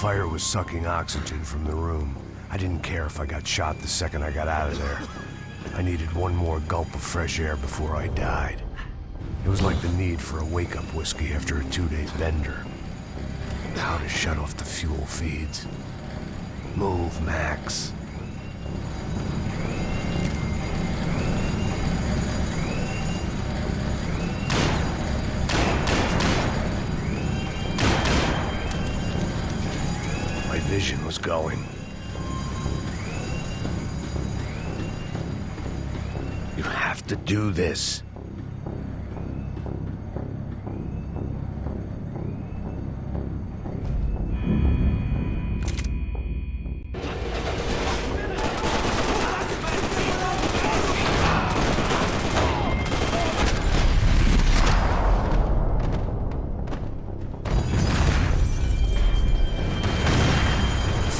fire was sucking oxygen from the room. I didn't care if I got shot the second I got out of there. I needed one more gulp of fresh air before I died. It was like the need for a wake-up whiskey after a 2-day bender. How to shut off the fuel feeds. Move, Max. My vision was going. You have to do this.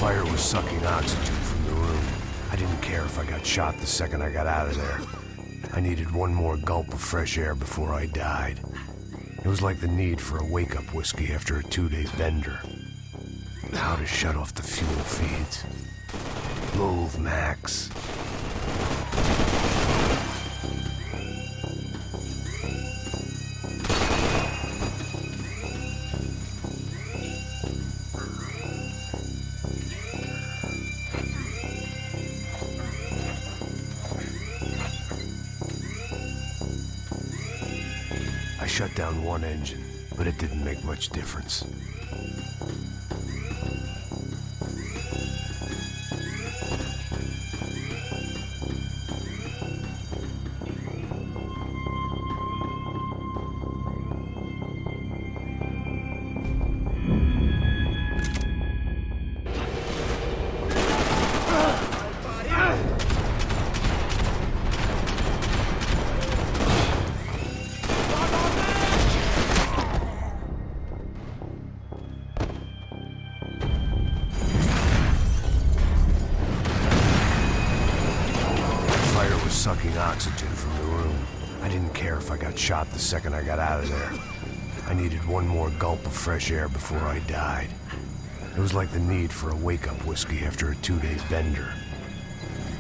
Fire was sucking oxygen from the room. I didn't care if I got shot the second I got out of there. I needed one more gulp of fresh air before I died. It was like the need for a wake-up whiskey after a 2-day bender. How to shut off the fuel feeds. Move, Max. I shut down one engine, but it didn't make much difference. Sucking oxygen from the room. I didn't care if I got shot the second I got out of there. I needed one more gulp of fresh air before I died. It was like the need for a wake-up whiskey after a 2-day bender.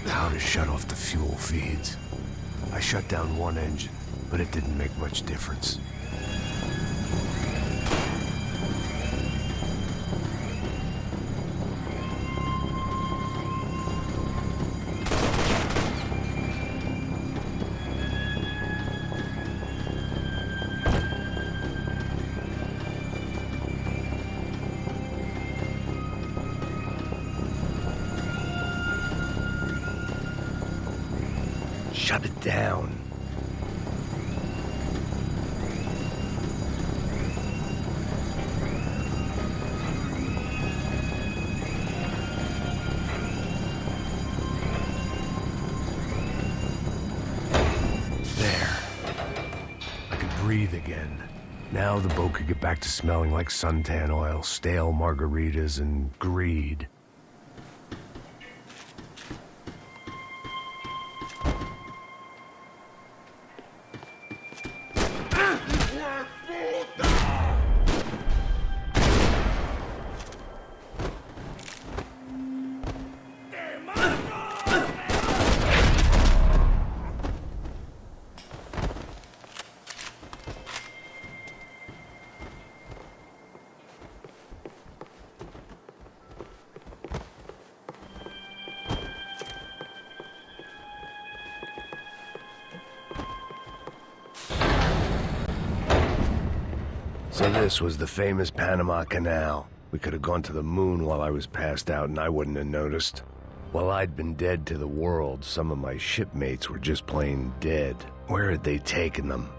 How to shut off the fuel feeds. I shut down one engine, but it didn't make much difference. Shut it down. There. I could breathe again. Now the boat could get back to smelling like suntan oil, stale margaritas, and greed. So this was the famous Panama Canal. We could have gone to the moon while I was passed out and I wouldn't have noticed. While I'd been dead to the world, some of my shipmates were just plain dead. Where had they taken them?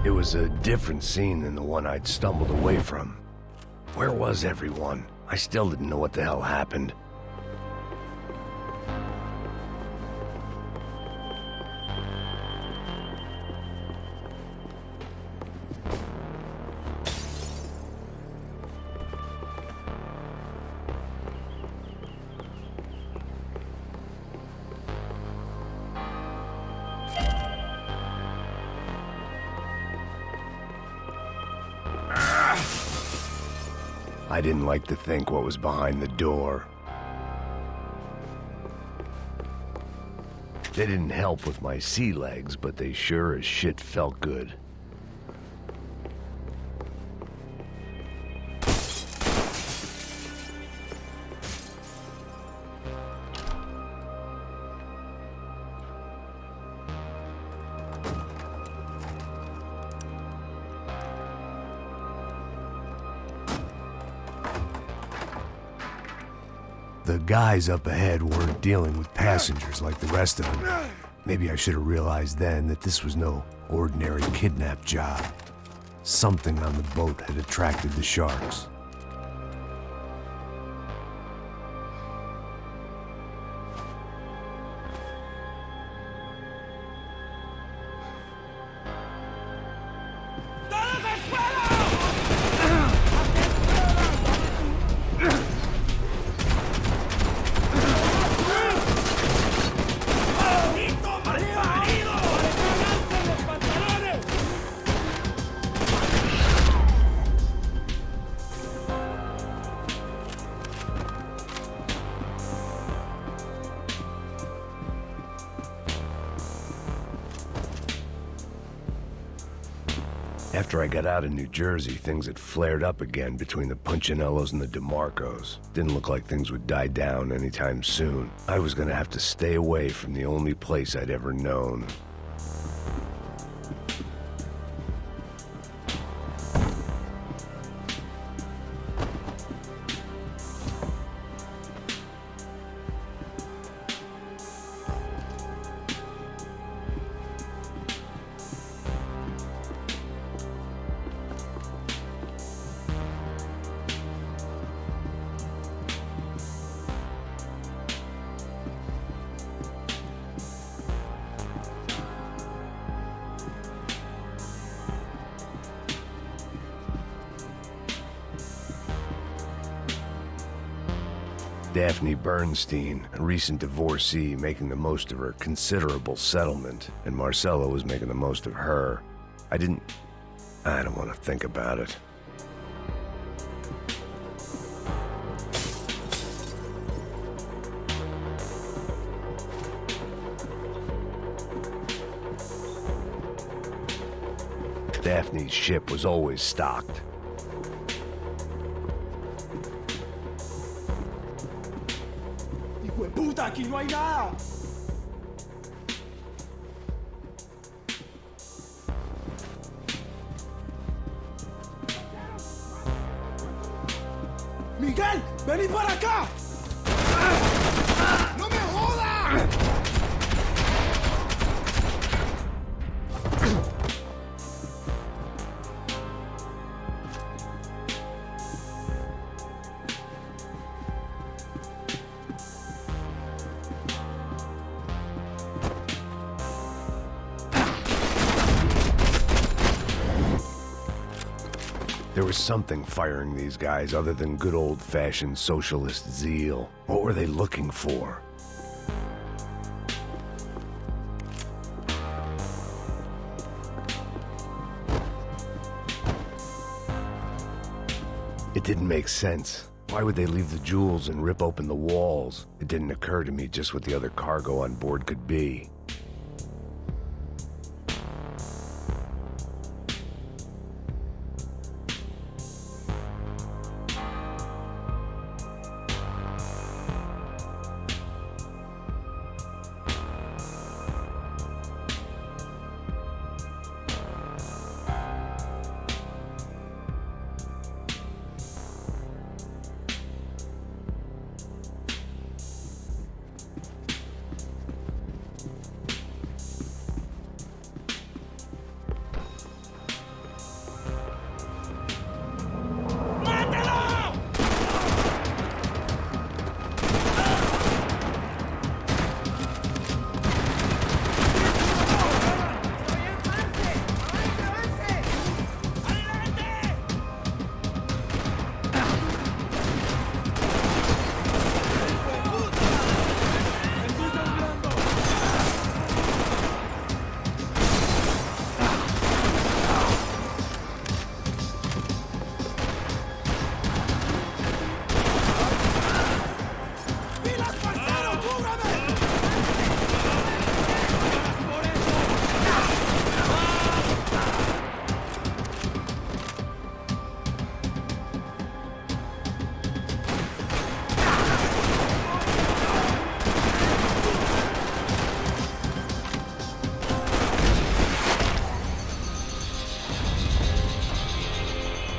It was a different scene than the one I'd stumbled away from. Where was everyone? I still didn't know what the hell happened. I didn't like to think what was behind the door. They didn't help with my sea legs, but they sure as shit felt good. The guys up ahead weren't dealing with passengers like the rest of them. Maybe I should have realized then that this was no ordinary kidnap job. Something on the boat had attracted the sharks. After I got out of New Jersey, things had flared up again between the Punchinellos and the DeMarcos. Didn't look like things would die down anytime soon. I was gonna have to stay away from the only place I'd ever known. Daphne Bernstein, a recent divorcee, making the most of her considerable settlement, and Marcella was making the most of her. I don't want to think about it. Daphne's ship was always stocked. ¡Puta, aquí no hay nada! ¡Miguel! ¡Vení para acá! ¡No me jodas! There was something firing these guys other than good old-fashioned socialist zeal. What were they looking for? It didn't make sense. Why would they leave the jewels and rip open the walls? It didn't occur to me just what the other cargo on board could be.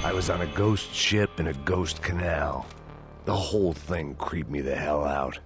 I was on a ghost ship in a ghost canal. The whole thing creeped me the hell out.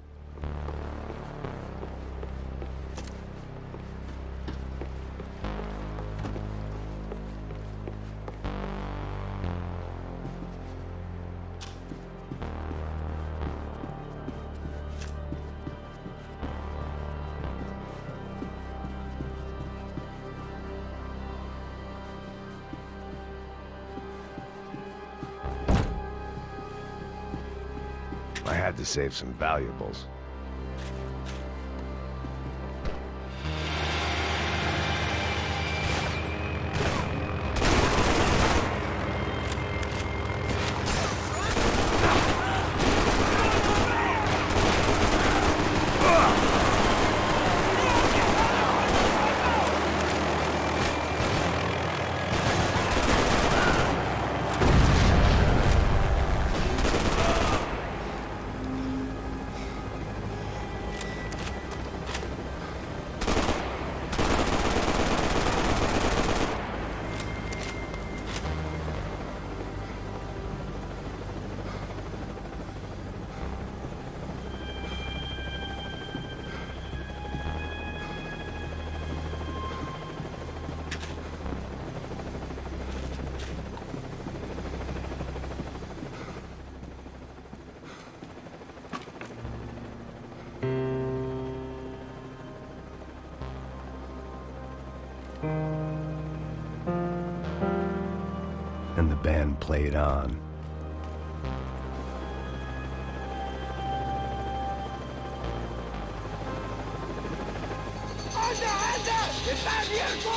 I had to save some valuables. And the band played on. ¡Anda, anda! ¡Está abierto!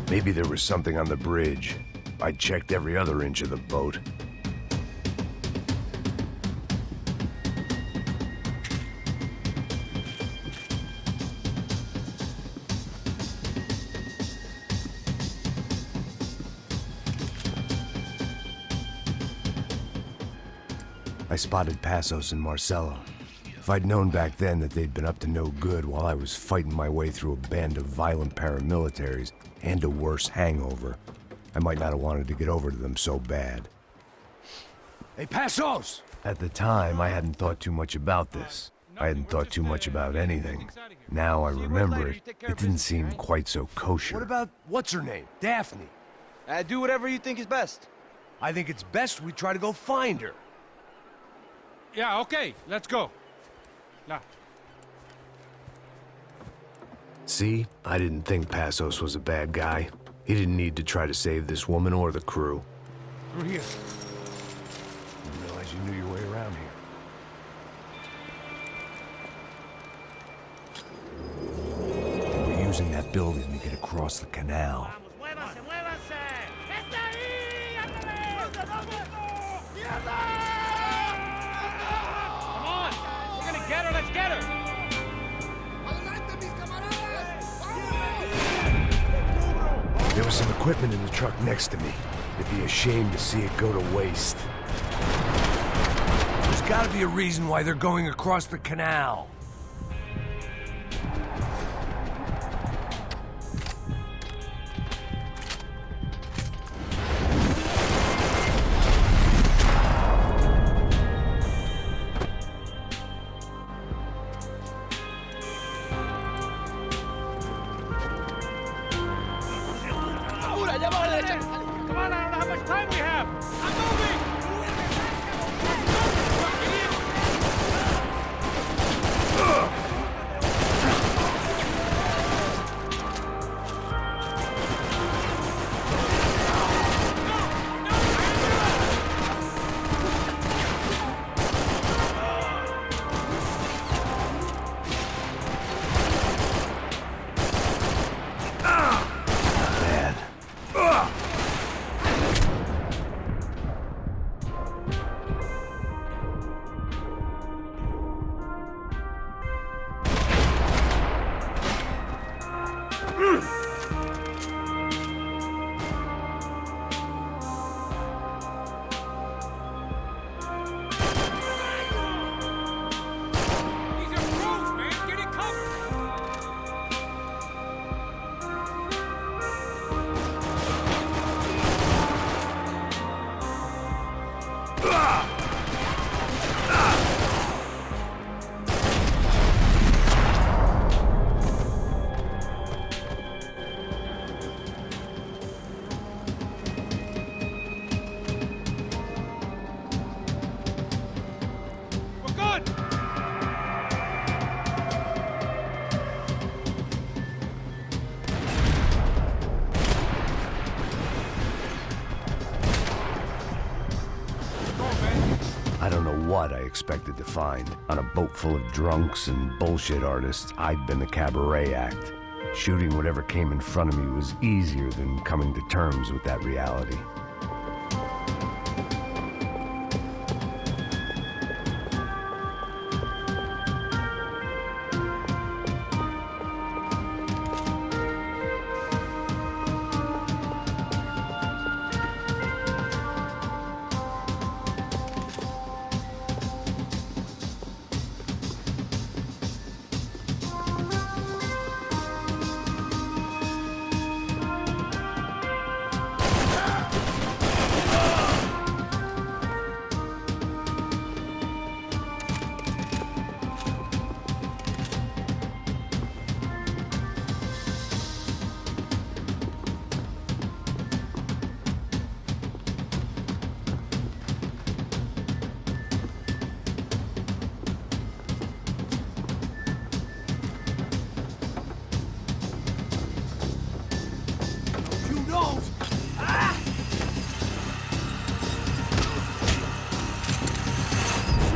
Maybe there was something on the bridge. I checked every other inch of the boat. I spotted Passos and Marcelo. If I'd known back then that they'd been up to no good while I was fighting my way through a band of violent paramilitaries and a worse hangover, I might not have wanted to get over to them so bad. Hey, Passos! At the time, I hadn't thought too much about this. I hadn't thought too much about anything. Now I remember it, it didn't seem quite so kosher. What about, what's her name? Daphne. Do whatever you think is best. I think it's best we try to go find her. Yeah, okay, let's go. Now. See? I didn't think Passos was a bad guy. He didn't need to try to save this woman or the crew. Through here. Didn't realize you knew your way around here. We're using that building to get across the canal. ¡Muévanse, muévanse! ¡Está ahí! ¡Ándale! Come on! We're gonna get her, let's get her! There was some equipment in the truck next to me. It'd be a shame to see it go to waste. There's gotta be a reason why they're going across the canal. Come on, I don't know how much time we have! I'm moving! I don't know what I expected to find. On a boat full of drunks and bullshit artists, I'd been the cabaret act. Shooting whatever came in front of me was easier than coming to terms with that reality.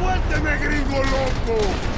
¡Suélteme, gringo loco!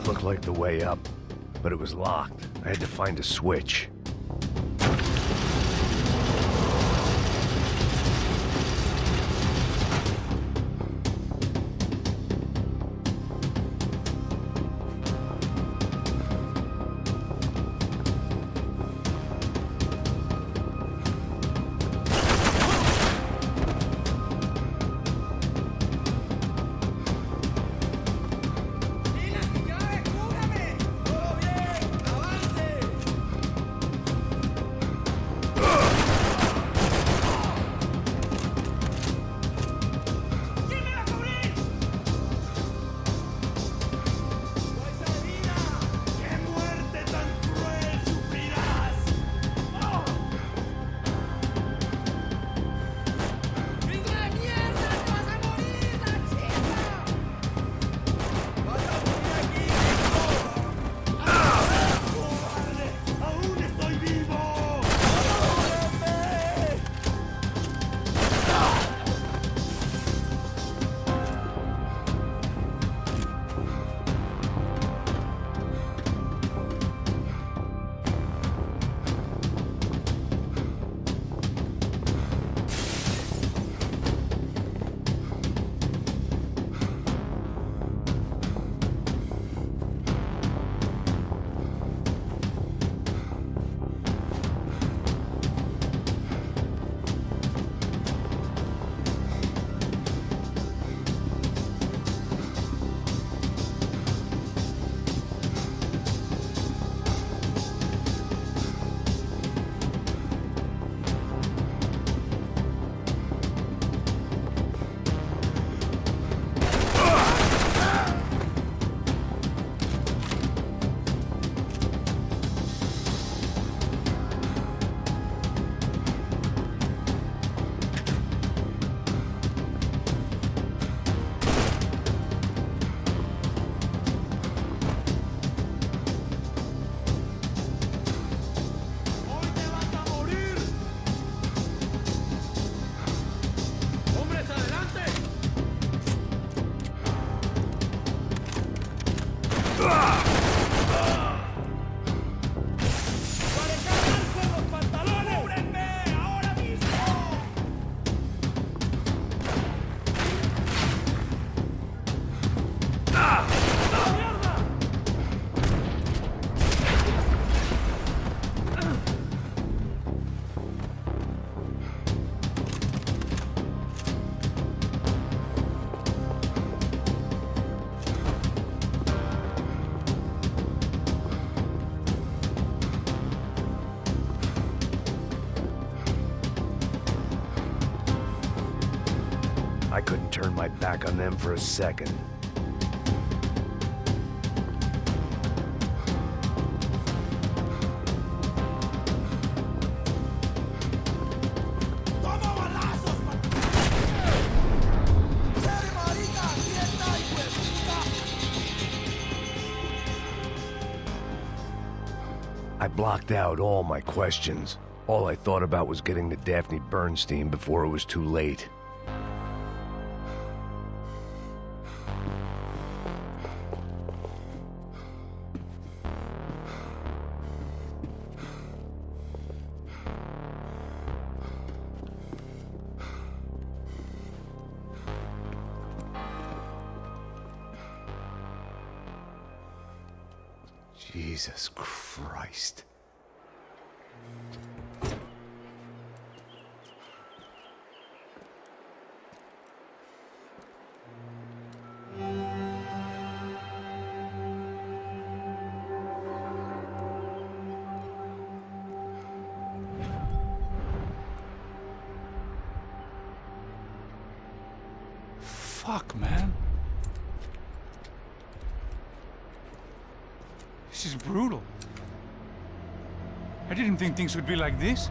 That looked like the way up, but it was locked. I had to find a switch. I couldn't turn my back on them for a second. I blocked out all my questions. All I thought about was getting to Daphne Bernstein before it was too late. Jesus Christ. Fuck, man. This is brutal. I didn't think things would be like this.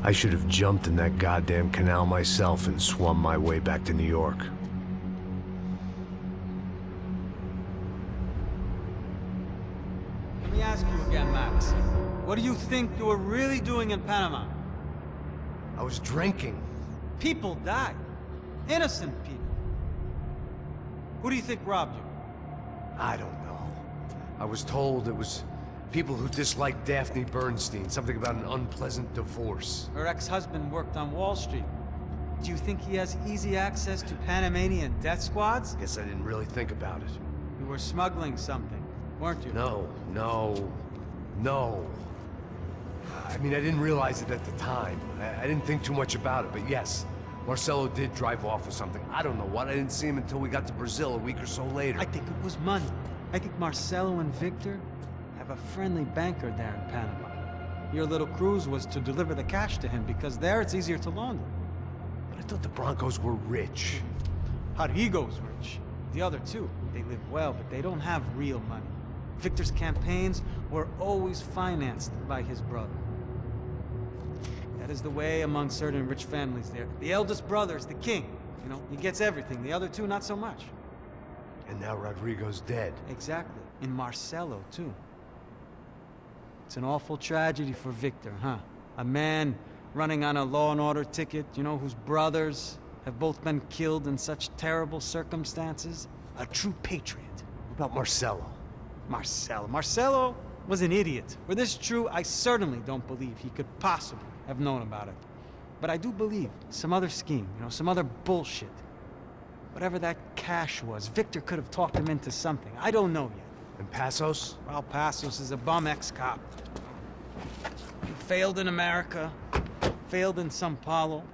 I should have jumped in that goddamn canal myself and swum my way back to New York. Max. What do you think you were really doing in Panama? I was drinking. People died. Innocent people. Who do you think robbed you? I don't know. I was told it was people who disliked Daphne Bernstein, something about an unpleasant divorce. Her ex-husband worked on Wall Street. Do you think he has easy access to Panamanian death squads? Guess I didn't really think about it. You were smuggling something, weren't you? No. I mean, I didn't realize it at the time. I didn't think too much about it, but yes, Marcelo did drive off with something. I don't know what. I didn't see him until we got to Brazil a week or so later. I think it was money. I think Marcelo and Victor have a friendly banker there in Panama. Your little cruise was to deliver the cash to him because there it's easier to launder. But I thought the Broncos were rich. Rodrigo's rich. The other two, they live well, but they don't have real money. Victor's campaigns were always financed by his brother. That is the way among certain rich families there. The eldest brother is the king. You know, he gets everything. The other two, not so much. And now Rodrigo's dead. Exactly. And Marcelo, too. It's an awful tragedy for Victor, huh? A man running on a law and order ticket, you know, whose brothers have both been killed in such terrible circumstances. A true patriot. What about Marcelo? Marcelo was an idiot. Were this true, I certainly don't believe he could possibly have known about it. But I do believe some other scheme, you know, some other bullshit. Whatever that cash was, Victor could have talked him into something. I don't know yet. And Passos? Well, Passos is a bum ex-cop. He failed in America, failed in São Paulo.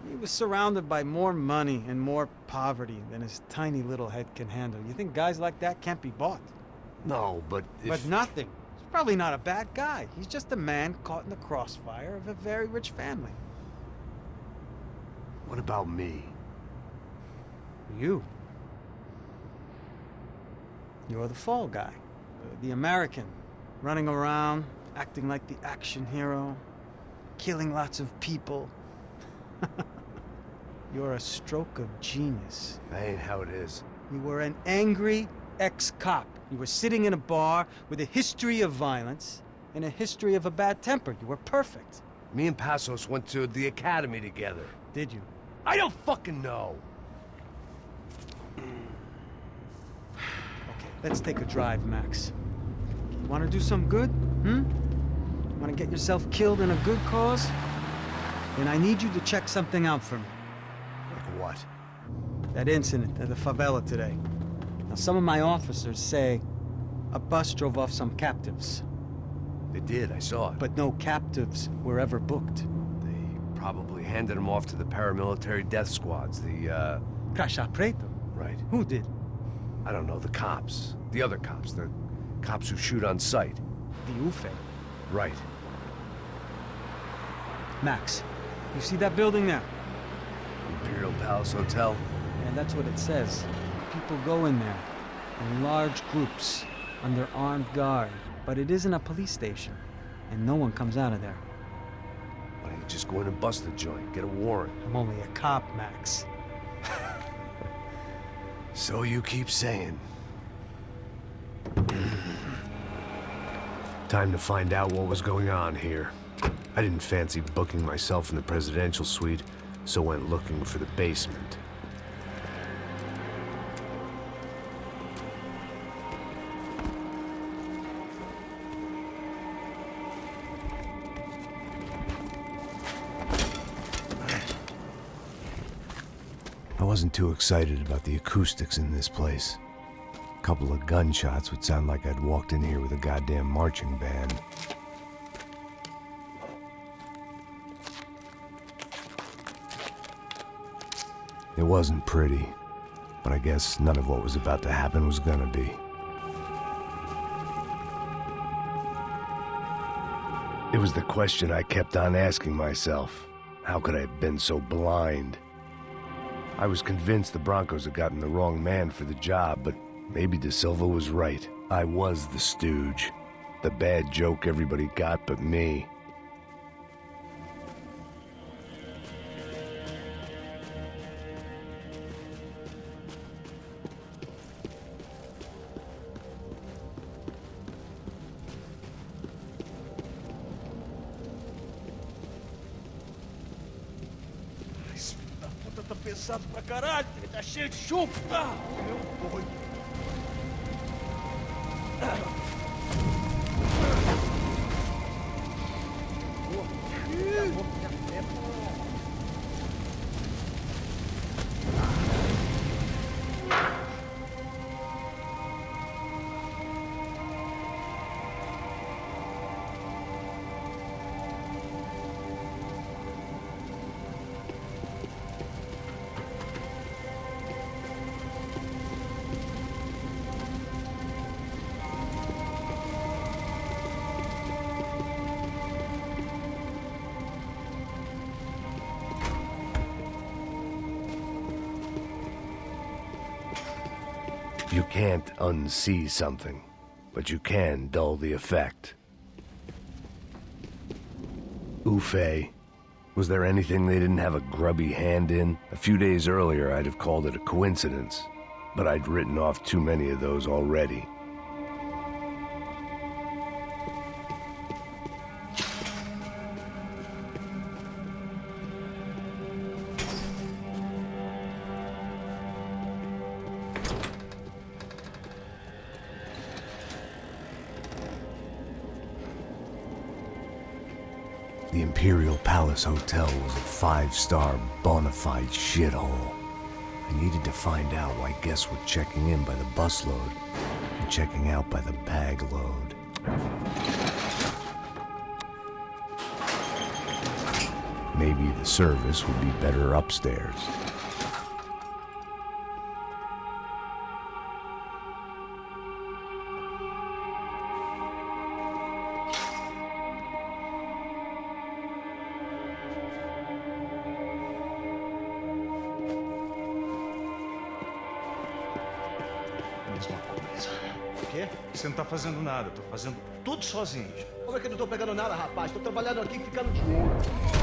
He was surrounded by more money and more poverty than his tiny little head can handle. You think guys like that can't be bought? No, but if... But nothing. He's probably not a bad guy. He's just a man caught in the crossfire of a very rich family. What about me? You. You're the fall guy. The American. Running around, acting like the action hero. Killing lots of people. You're a stroke of genius. That ain't how it is. You were an angry ex-cop. You were sitting in a bar with a history of violence and a history of a bad temper. You were perfect. Me and Passos went to the academy together. Did you? I don't fucking know. Okay, let's take a drive, Max. You want to do some good? Want to get yourself killed in a good cause? Then I need you to check something out for me. Like what? That incident at the favela today. Now, some of my officers say a bus drove off some captives. They did, I saw it. But no captives were ever booked. They probably handed them off to the paramilitary death squads, the, Caixa Preto? Right. Who did? I don't know, the cops. The other cops, the cops who shoot on sight. The UFE. Right. Max, you see that building there? Imperial Palace Hotel? And that's what it says. People go in there in large groups under armed guard. But it isn't a police station, and no one comes out of there. Why don't you just go in and bust the joint, get a warrant? I'm only a cop, Max. So you keep saying. Time to find out what was going on here. I didn't fancy booking myself in the presidential suite, so went looking for the basement. I wasn't too excited about the acoustics in this place. A couple of gunshots would sound like I'd walked in here with a goddamn marching band. It wasn't pretty, but I guess none of what was about to happen was gonna be. It was the question I kept on asking myself. How could I have been so blind? I was convinced the Broncos had gotten the wrong man for the job, but maybe De Silva was right. I was the stooge. The bad joke everybody got but me. apressado pra caralho, ele tá cheio de chumbo. Ah, meu boi. You can't unsee something, but you can dull the effect. Ufe. Was there anything they didn't have a grubby hand in? A few days earlier, I'd have called it a coincidence, but I'd written off too many of those already. The Imperial Palace Hotel was a five-star, bona fide shithole. I needed to find out why guests were checking in by the busload and checking out by the bag load. Maybe the service would be better upstairs. Mesma coisa. O quê? Você não tá fazendo nada, tô fazendo tudo sozinho. Como é que eu não tô pegando nada, rapaz? Tô trabalhando aqui ficando de olho.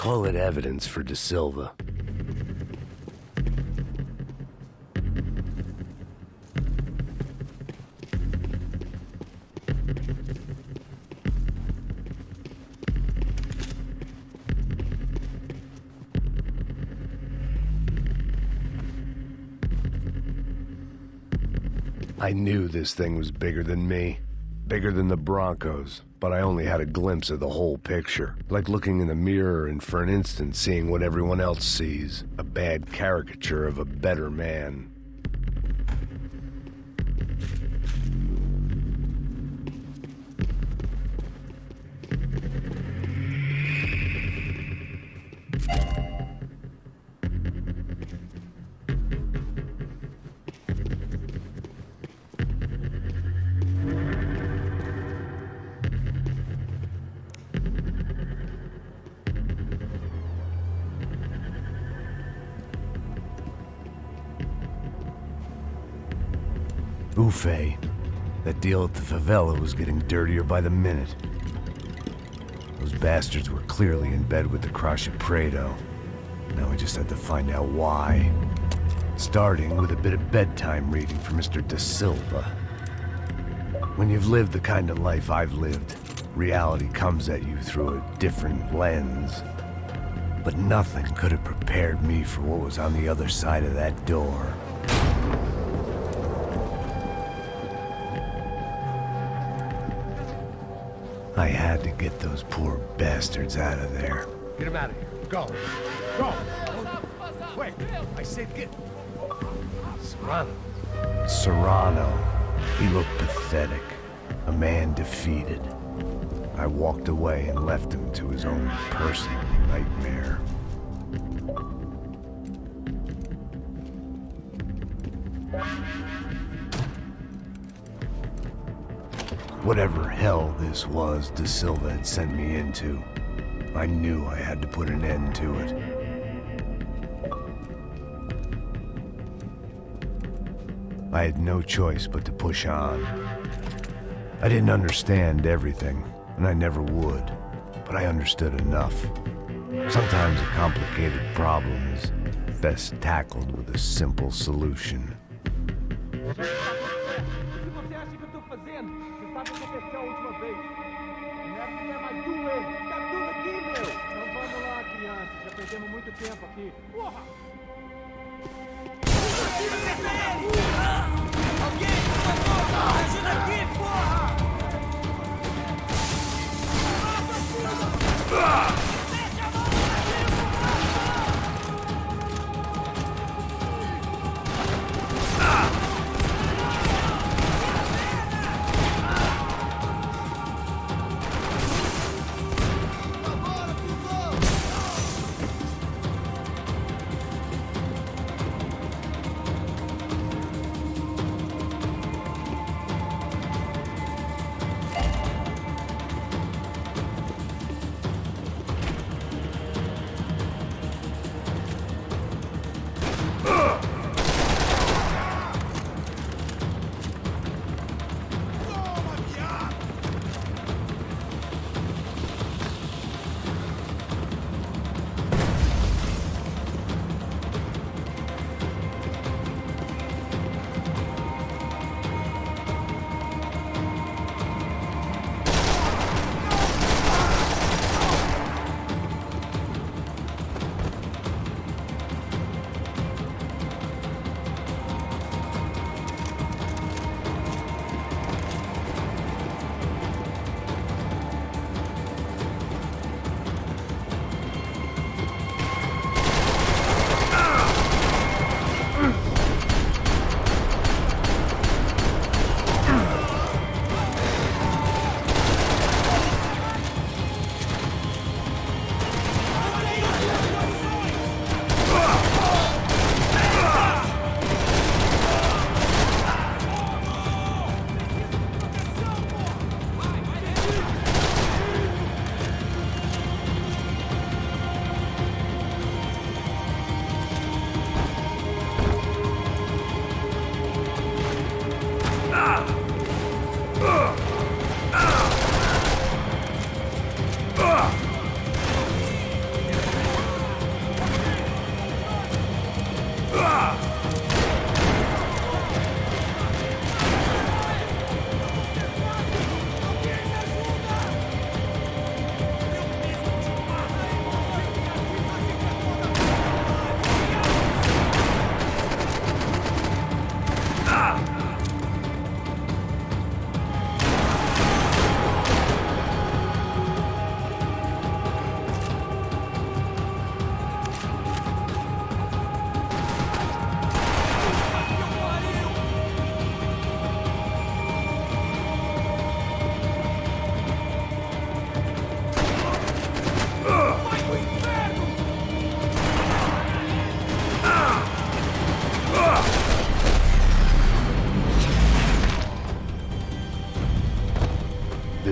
Call it evidence for De Silva. I knew this thing was bigger than me, bigger than the Broncos, but I only had a glimpse of the whole picture, like looking in the mirror and for an instant seeing what everyone else sees, a bad caricature of a better man. Buffet. That deal at the favela was getting dirtier by the minute. Those bastards were clearly in bed with the Crash of Prado. Now we just had to find out why. Starting with a bit of bedtime reading for Mr. De Silva. When you've lived the kind of life I've lived, reality comes at you through a different lens. But nothing could have prepared me for what was on the other side of that door. I had to get those poor bastards out of there. Get him out of here. Go. Go. Wait. I said get. Serrano. Serrano. He looked pathetic. A man defeated. I walked away and left him to his own personal nightmare. Whatever hell this was De Silva had sent me into, I knew I had to put an end to it. I had no choice but to push on. I didn't understand everything, and I never would, but I understood enough. Sometimes a complicated problem is best tackled with a simple solution.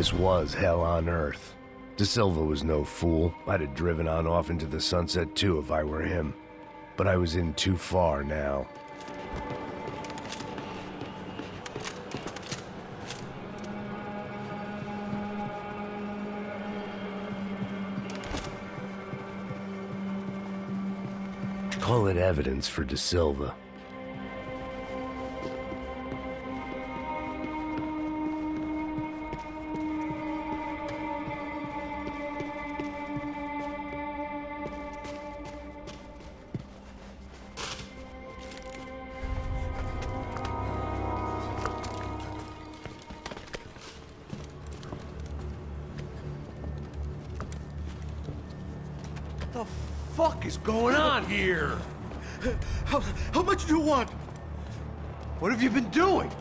This was hell on earth. De Silva was no fool. I'd have driven on off into the sunset too if I were him. But I was in too far now. Call it evidence for De Silva. What the fuck is going on here? How much do you want? What have you been doing?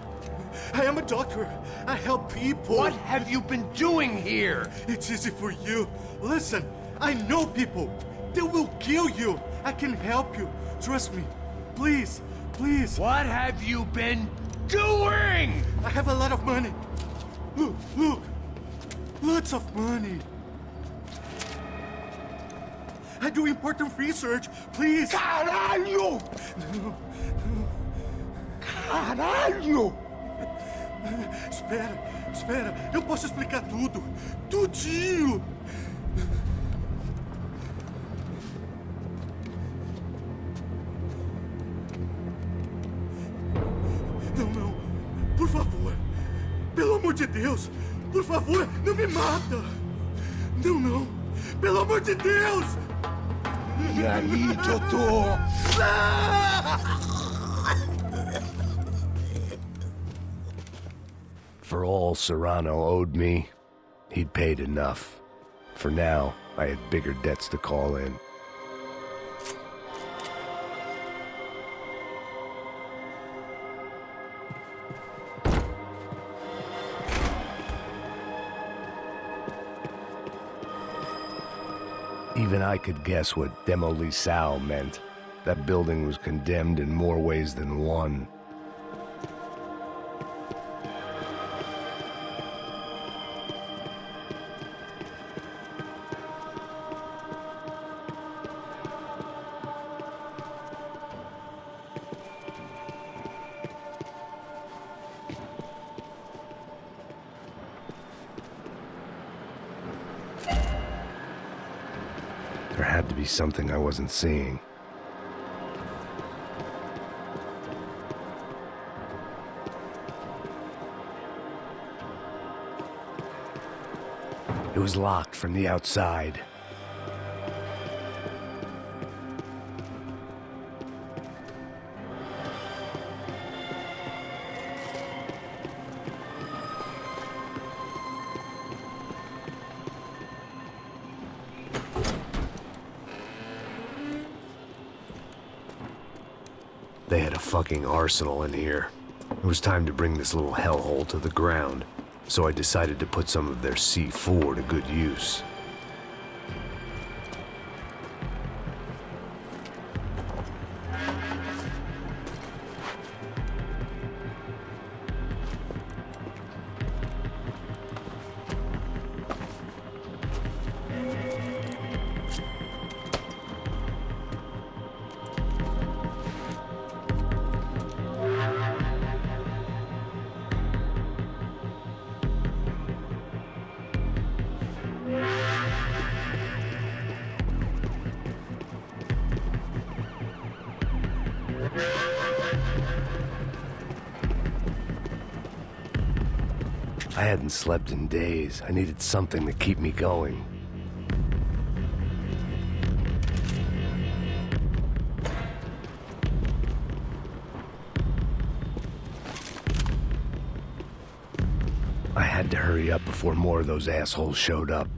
I am a doctor. I help people. What have you been doing here? It's easy for you. Listen, I know people. They will kill you. I can help you. Trust me. Please, please. What have you been doing? I have a lot of money. Look, look. Lots of money. I do important research. Please. Caralho! Caralho! Espera, espera. Eu posso explicar tudo. Tudinho. Não, não. Por favor. Pelo amor de Deus. Por favor, não me mata. Não, não. Pelo amor de Deus. E aí, doutor? For all Serrano owed me, he'd paid enough. For now, I had bigger debts to call in. Even I could guess what Demolisão meant. That building was condemned in more ways than one. There had to be something I wasn't seeing. It was locked from the outside. They had a fucking arsenal in here. It was time to bring this little hellhole to the ground, so I decided to put some of their C4 to good use. I hadn't slept in days. I needed something to keep me going. I had to hurry up before more of those assholes showed up.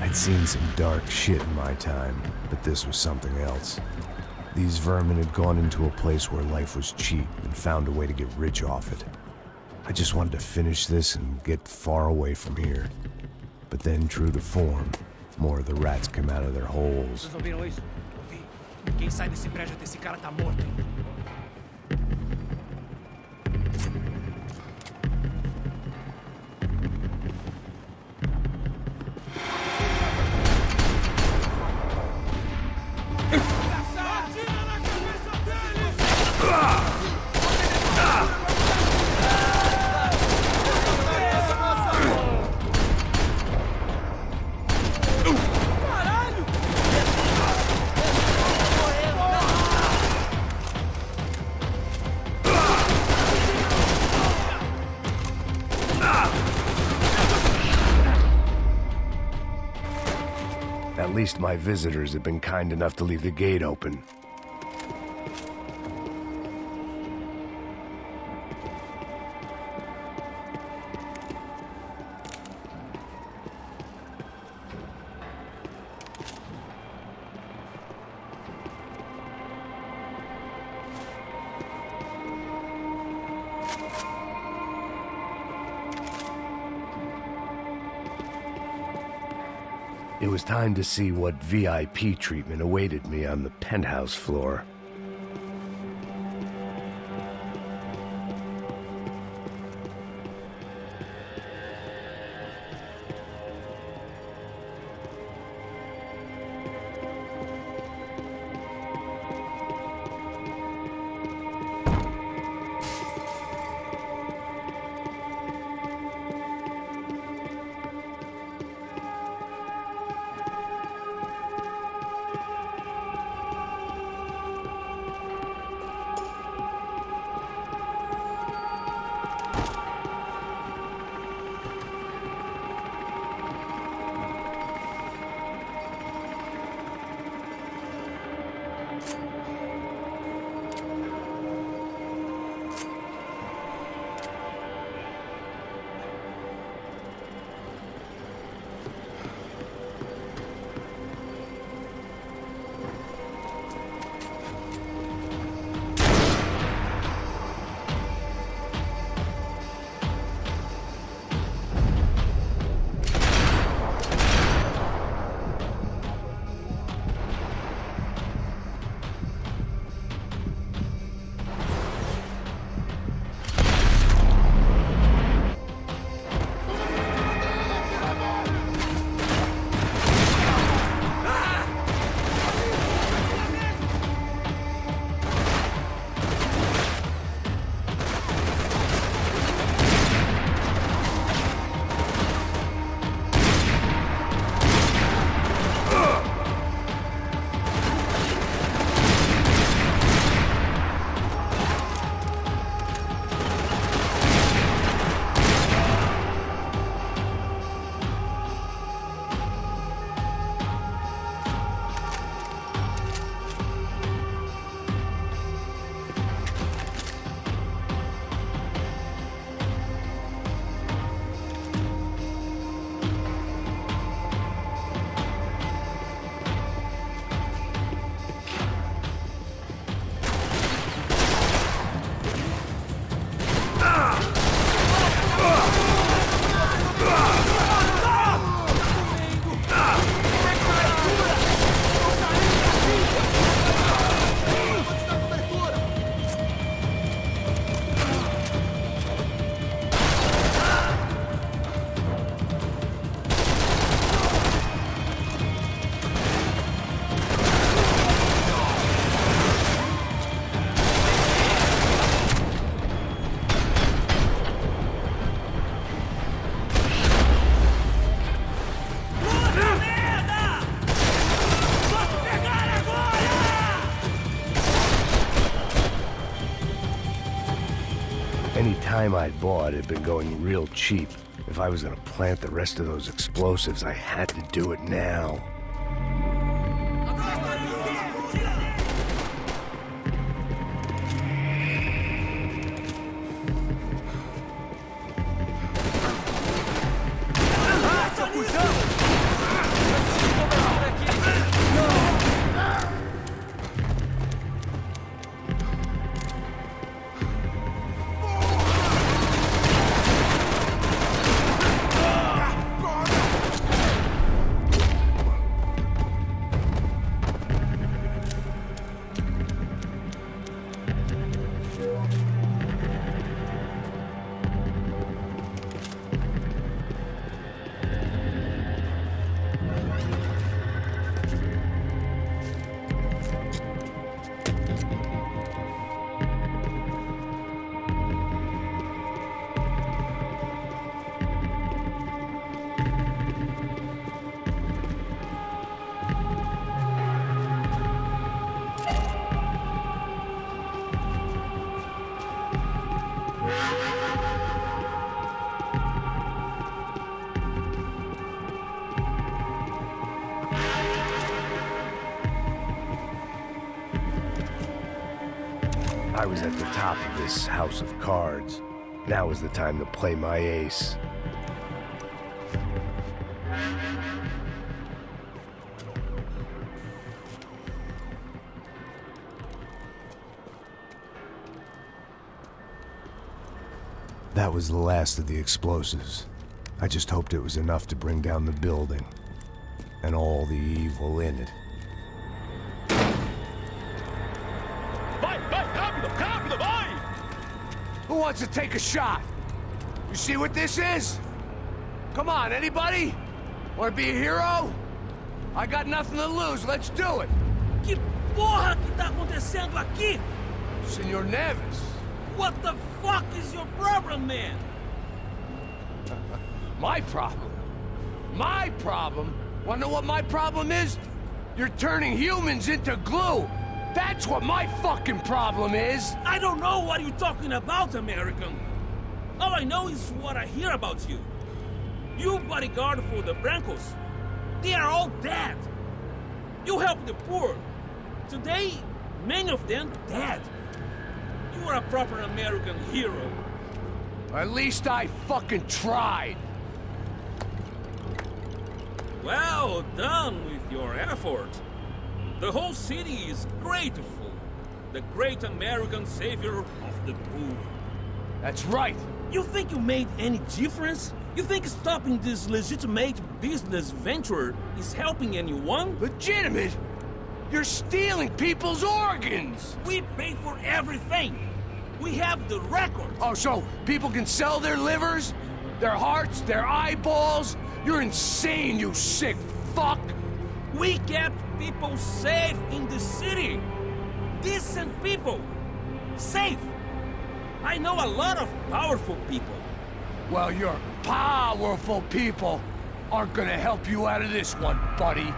I I'd seen some dark shit in my time, but this was something else. These vermin had gone into a place where life was cheap and found a way to get rich off it. I just wanted to finish this and get far away from here. But then, true to form, more of the rats come out of their holes. Vocês ouviram isso? Ouvi. Quem sai desse prédio desse cara tá morto, hein? At least my visitors have been kind enough to leave the gate open. It was time to see what VIP treatment awaited me on the penthouse floor. Any time I'd bought had been going real cheap. If I was gonna plant the rest of those explosives, I had to do it now. I was at the top of this house of cards. Now is the time to play my ace. That was the last of the explosives. I just hoped it was enough to bring down the building. And all the evil in it. Vai, vai, rápido, rápido, vai! Who wants to take a shot? You see what this is? Come on, anybody? Want to be a hero? I got nothing to lose, let's do it! Que porra que tá acontecendo aqui? Senor Neves. What the fuck is your problem, man? My problem? My problem? Wanna know what my problem is? You're turning humans into glue! That's what my fucking problem is! I don't know what you're talking about, American. All I know is what I hear about you. You bodyguard for the Brancos. They are all dead. You help the poor. Today, many of them dead. You are a proper American hero. At least I fucking tried! Well done with your effort. The whole city is grateful. The great American savior of the poor. That's right! You think you made any difference? You think stopping this legitimate business venture is helping anyone? Legitimate? You're stealing people's organs! We pay for everything. We have the record. Oh, so people can sell their livers? Their hearts? Their eyeballs? You're insane, you sick fuck! We kept people safe in the city. Decent people. Safe. I know a lot of powerful people. Well, your powerful people aren't gonna help you out of this one, buddy.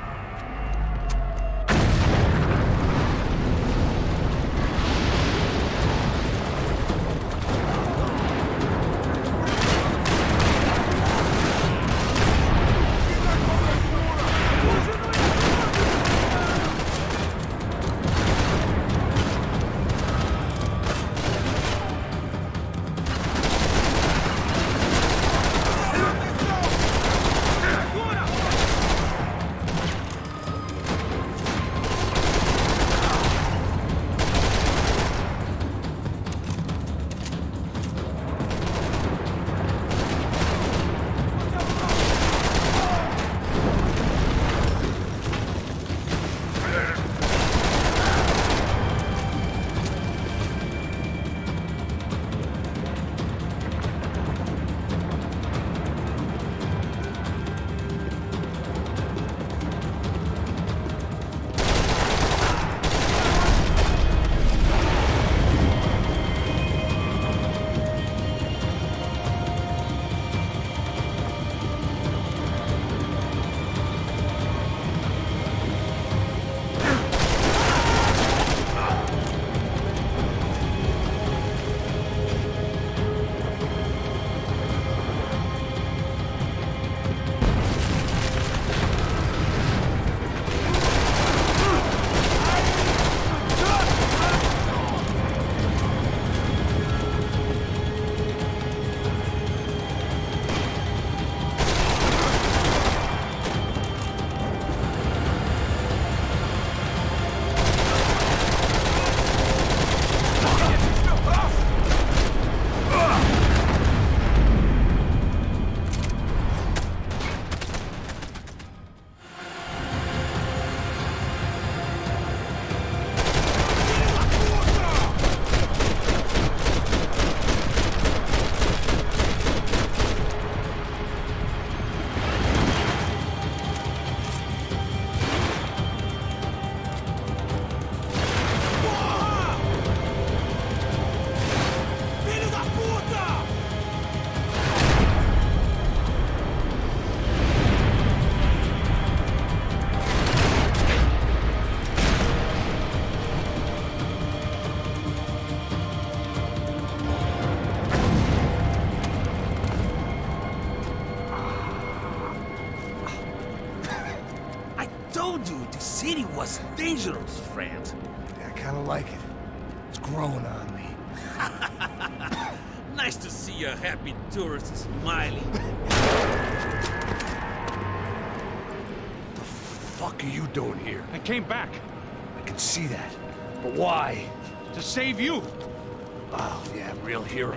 city was dangerous, friend. I kinda like it. It's growing on me. Nice to see a happy tourist smiling. The fuck are you doing here? I came back I can see that. But why? to save you. Oh, yeah, real hero.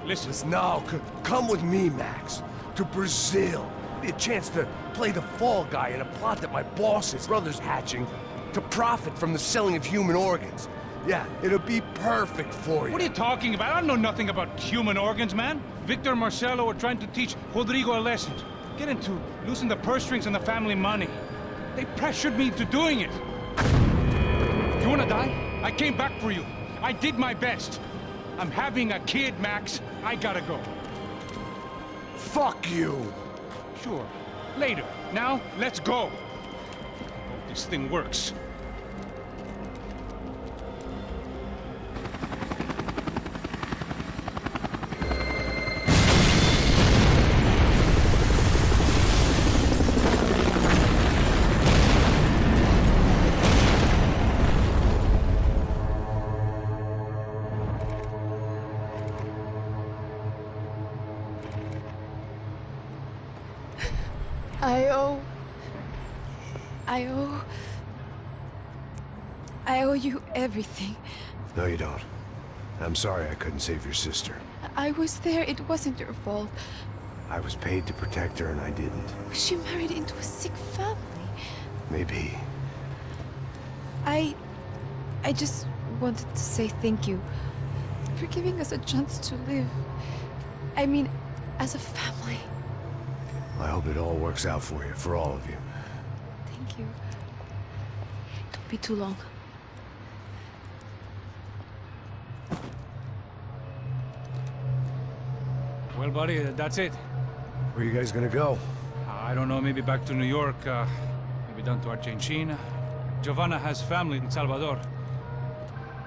Listen, No, come with me, Max. To Brazil. Be a chance to play the fall guy in a plot that my boss's brother's hatching to profit from the selling of human organs. Yeah, it'll be perfect for you. what are you talking about? I know nothing about human organs, man. Victor and Marcelo are trying to teach Rodrigo a lesson. Get into losing the purse strings and the family money. They pressured me into doing it. You wanna die? I came back for you. I did my best. I'm having a kid, Max. I gotta go. Fuck you! Sure. Later. Now, let's go. Hope this thing works. I owe you everything. No, you don't. I'm sorry I couldn't save your sister. I was there. It wasn't your fault. I was paid to protect her and I didn't. She married into a sick family. Maybe. I just wanted to say thank you for giving us a chance to live. I mean, as a family. I hope it all works out for you, for all of you. Thank you. Don't be too long. Well, buddy, that's it. Where you guys gonna go? I don't know, maybe back to New York, maybe down to Argentina. Giovanna has family in Salvador.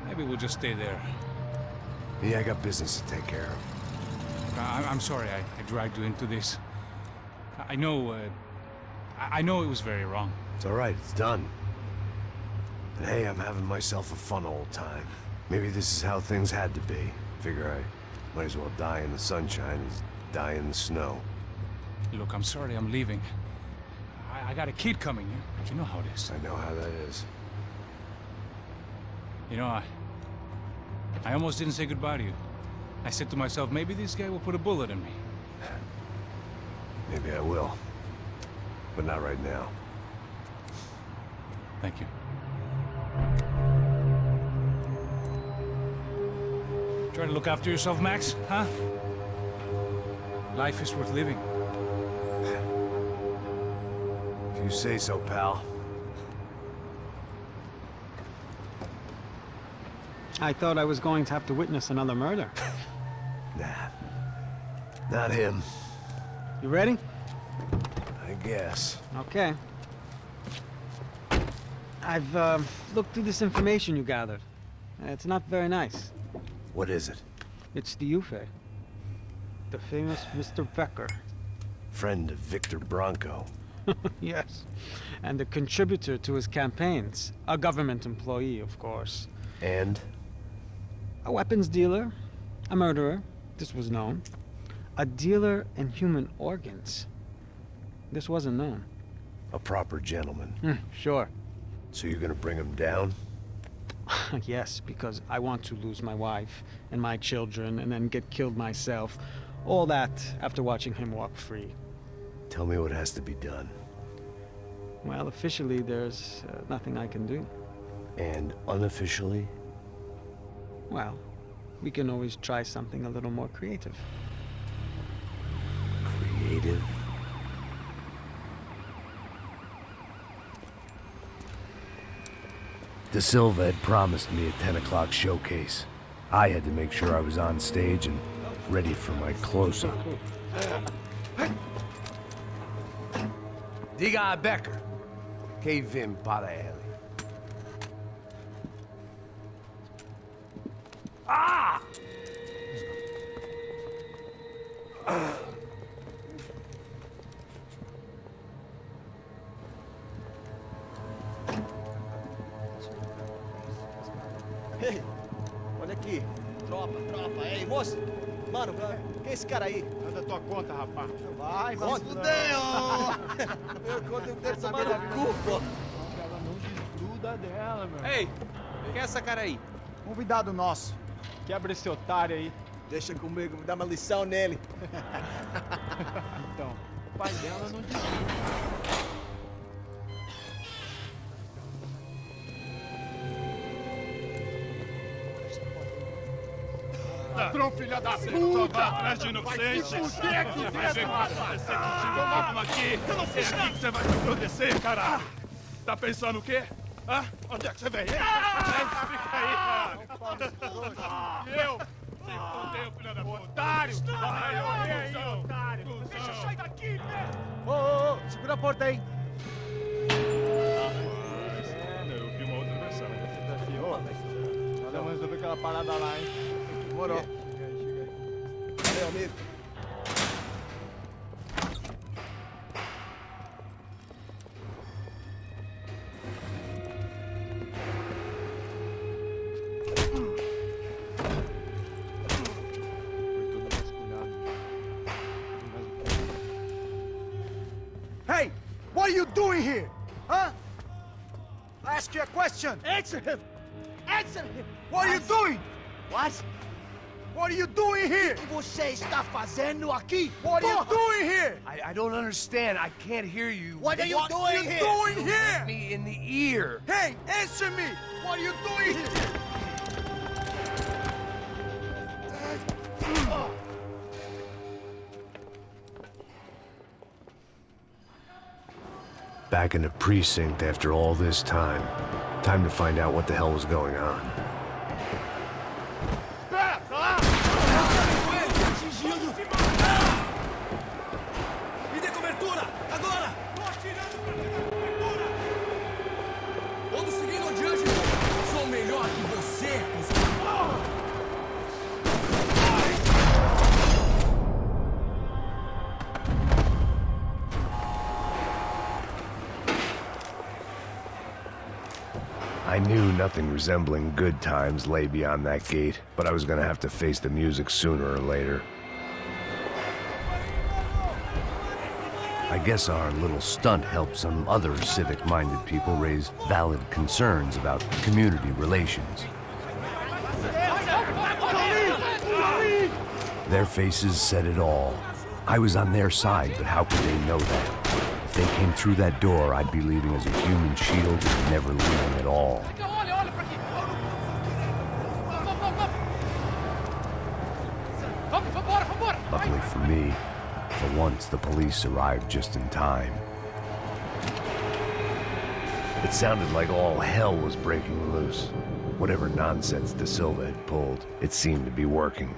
Maybe we'll just stay there. Yeah, I got business to take care of. I'm sorry I dragged you into this. I know it was very wrong. It's all right, it's done. And hey, I'm having myself a fun old time. Maybe this is how things had to be. Figure I might as well die in the sunshine as die in the snow. Look, I'm sorry I'm leaving. I got a kid coming. You know how it is. I know how that is. You know, I almost didn't say goodbye to you. I said to myself, maybe this guy will put a bullet in me. Maybe I will. But not right now. Thank you. Try to look after yourself, Max, huh? Life is worth living. If you say so, pal. I thought I was going to have to witness another murder. Nah. Not him. You ready? I guess. Okay. I've looked through this information you gathered. It's not very nice. What is it? It's the Ufe. The famous Mr. Becker. Friend of Victor Bronco. Yes. And a contributor to his campaigns. A government employee, of course. And? A weapons dealer. A murderer. This was known. A dealer in human organs. This wasn't known. A proper gentleman. Sure. So you're gonna bring him down? Yes, because I want to lose my wife and my children and then get killed myself. All that after watching him walk free. Tell me what has to be done. Well, officially, there's nothing I can do. And unofficially? Well, we can always try something a little more creative. Creative? De Silva had promised me a 10 o'clock showcase. I had to make sure I was on stage and ready for my close-up. Diga a Becker. Que vim para ele. Ah! Ei, olha aqui. Tropa. Ei, moço. Mano, quem é esse cara aí? Anda tua conta, rapaz. Vai se fuder, Eu conto o dedo tomar no cu, pô. Ela não desgruda dela, meu. Ei, quem é essa cara aí? Convidado nosso. Quebra esse otário aí. Deixa comigo, me dá uma lição nele. Então, o pai dela não desgruda. Ladrão, filha da puta! Vai atrás de inocente! Vai se fuder aqui dentro, rapaz! Vamos aqui! Eu não fiz nada! É aqui que você vai se proteger, caralho! Tá pensando o quê? Hã? Onde é que você vem? Fica aí, cara! Eu? Se fudeu, filha da puta! Otário! Vai, ô, otário! Deixa eu sair daqui, velho! Ô, segura a porta aí. Eu vi uma outra versão. Vamos resolver aquela parada lá, hein? Demorou. Chega aí. Valeu, amigo. Hey! What are you doing here? Huh? I ask you a question. Answer him! Answer him! What are you doing? What? What are you doing here? O que você está fazendo aqui? What are you doing here? I don't understand. I can't hear you. What are you What are doing you here? doing here? Me in the ear. Hey, answer me! What are you doing here? Back in the precinct after all this time. Time to find out what the hell was going on. Me dê cobertura! Agora! Tô atirando pra pegar cobertura! Vamos seguindo adiante! Sou melhor que você, I knew nothing resembling good times lay beyond that gate, but I was gonna have to face the music sooner or later. I guess our little stunt helped some other civic-minded people raise valid concerns about community relations. Their faces said it all. I was on their side, but how could they know that? If they came through that door, I'd be leaving as a human shield, never leaving at all. Luckily for me, for once the police arrived just in time. It sounded like all hell was breaking loose. Whatever nonsense De Silva had pulled, it seemed to be working.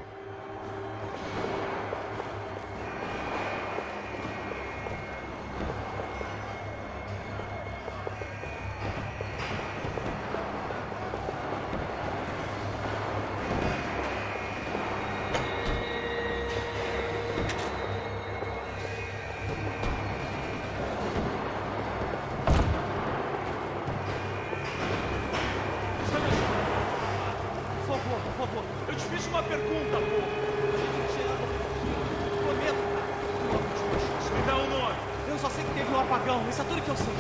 Por favor, eu te fiz uma pergunta, pô. Prometo, cara. Me dá um nome. Eu só sei que teve um apagão, isso é tudo que eu sei.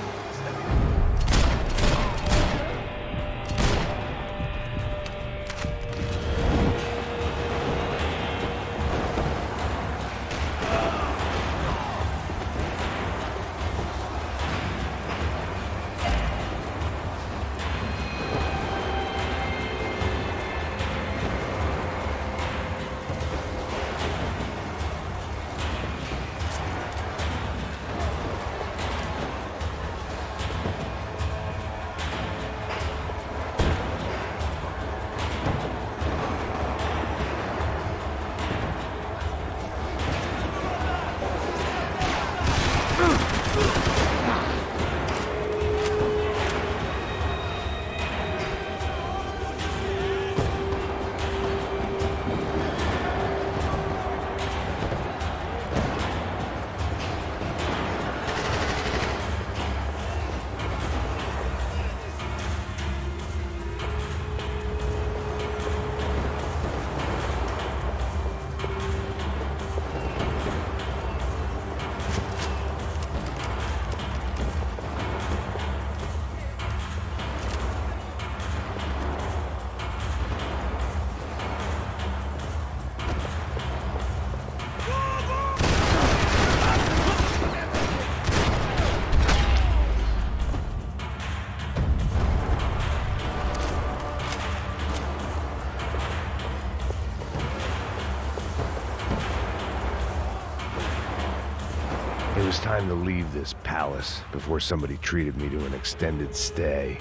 was time to leave this palace before somebody treated me to an extended stay.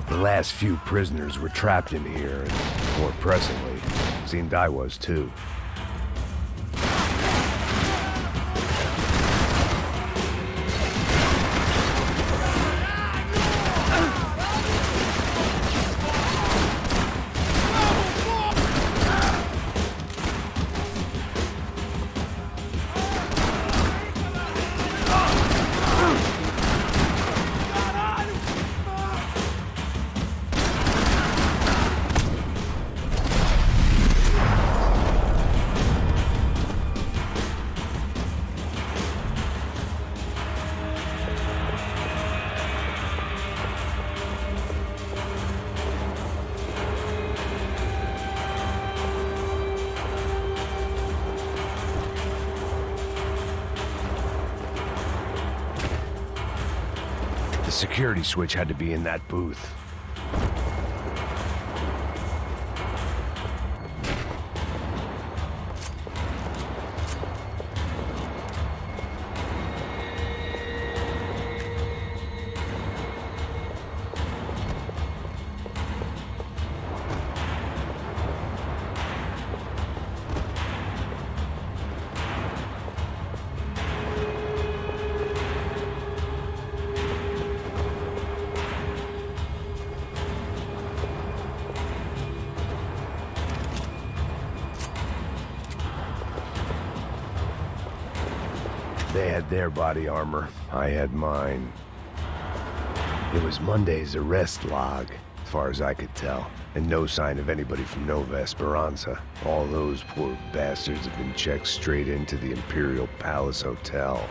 The last few prisoners were trapped in here, and more pressingly, seemed I was too. The security switch had to be in that booth. They had their body armor, I had mine. It was Monday's arrest log, as far as I could tell, and no sign of anybody from Nova Esperanza. All those poor bastards have been checked straight into the Imperial Palace Hotel.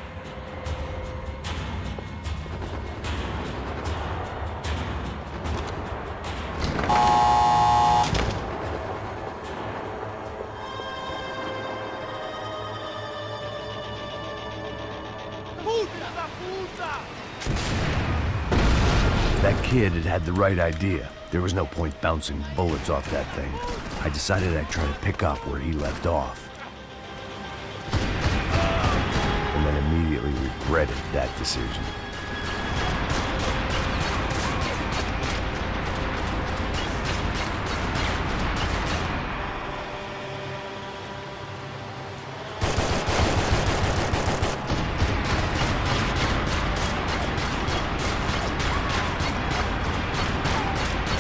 That kid had had the right idea. There was no point bouncing bullets off that thing. I decided I'd try to pick up where he left off. And then immediately regretted that decision.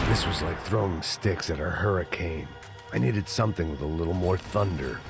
This was like throwing sticks at a hurricane. I needed something with a little more thunder.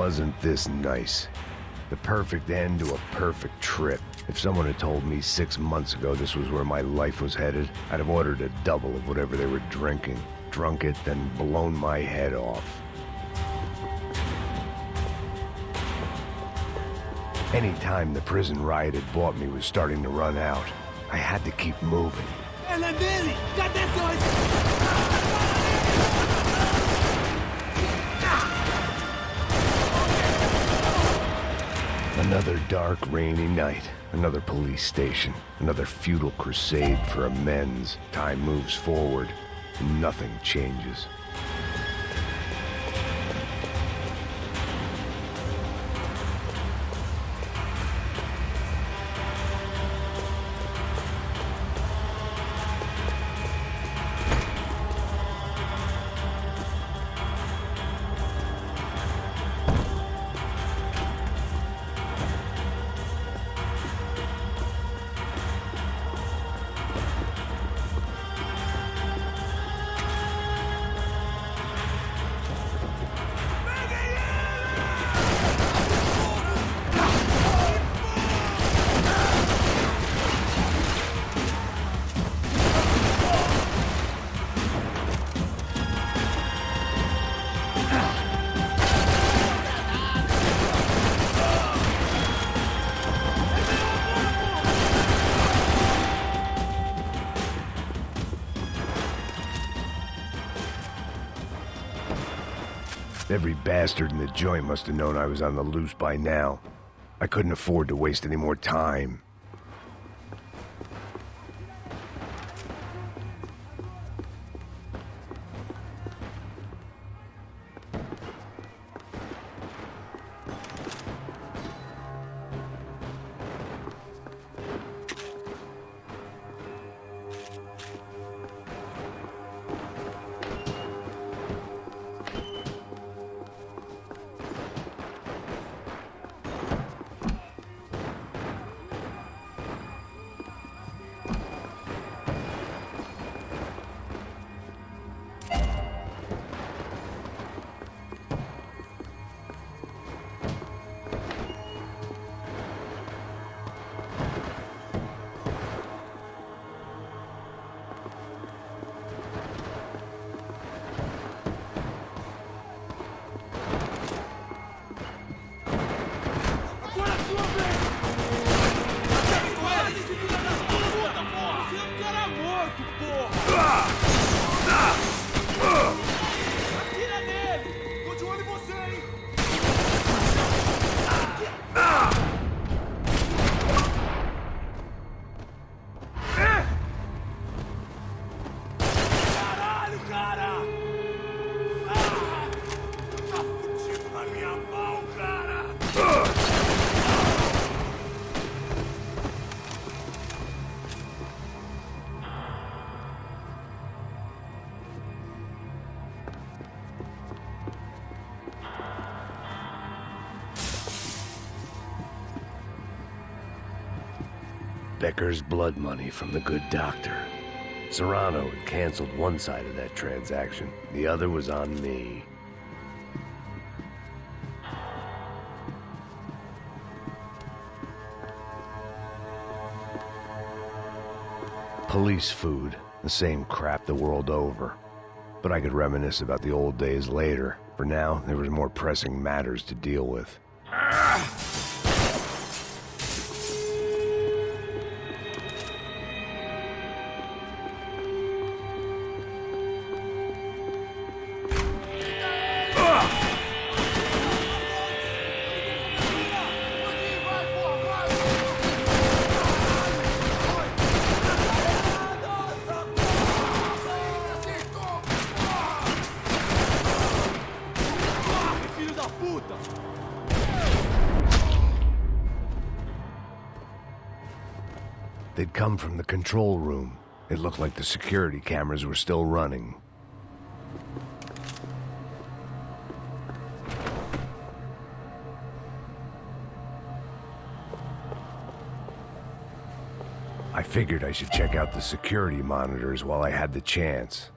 wasn't this nice. The perfect end to a perfect trip. If someone had told me 6 months ago this was where my life was headed, I'd have ordered a double of whatever they were drinking, drunk it, then blown my head off. Any time the prison riot had bought me was starting to run out. I had to keep moving. Another dark, rainy night. Another police station. Another futile crusade for amends. Time moves forward, and nothing changes. Every bastard in the joint must have known I was on the loose by now. I couldn't afford to waste any more time. Becker's blood money from the good doctor. Serrano had canceled one side of that transaction. The other was on me. Police food, the same crap the world over. But I could reminisce about the old days later. For now, there was more pressing matters to deal with. They'd come from the control room. It looked like the security cameras were still running. I figured I should check out the security monitors while I had the chance.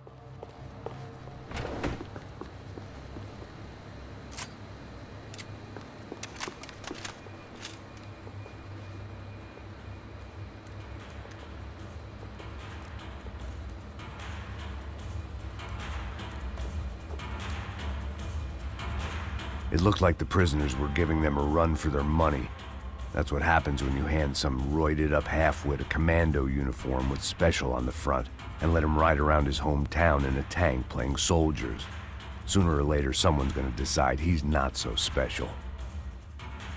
It looked like the prisoners were giving them a run for their money. That's what happens when you hand some roided-up halfwit a commando uniform with special on the front and let him ride around his hometown in a tank playing soldiers. Sooner or later, someone's gonna decide he's not so special.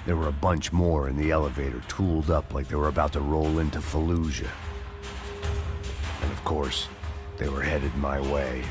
There were a bunch more in the elevator, tooled up like they were about to roll into Fallujah. And of course, they were headed my way.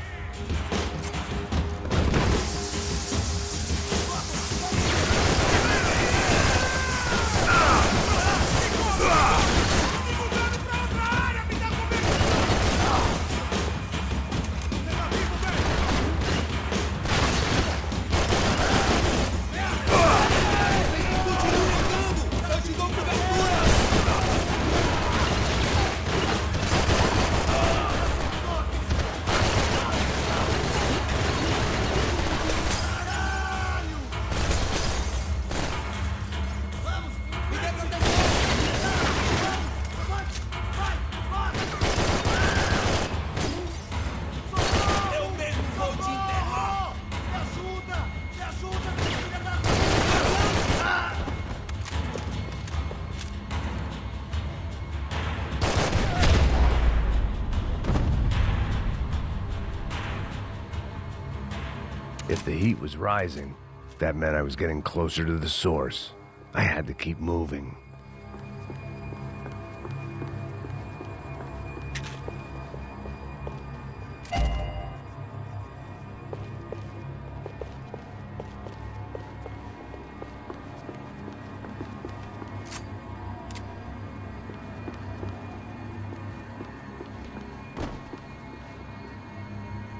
If the heat was rising, that meant I was getting closer to the source. I had to keep moving.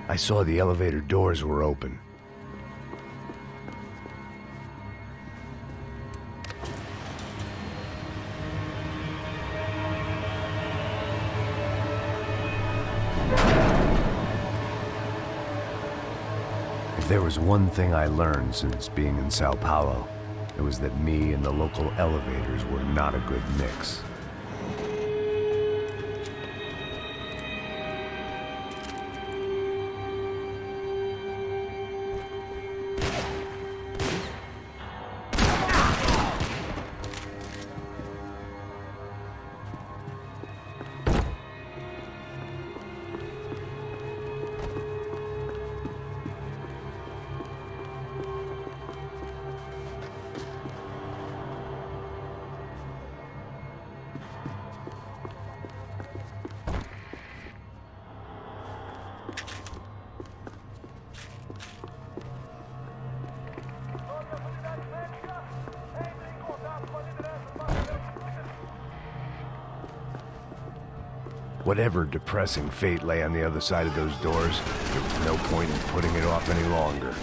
I saw the elevator doors were open. If there was one thing I learned since being in Sao Paulo, it was that me and the local elevators were not a good mix. Whatever depressing fate lay on the other side of those doors, there was no point in putting it off any longer.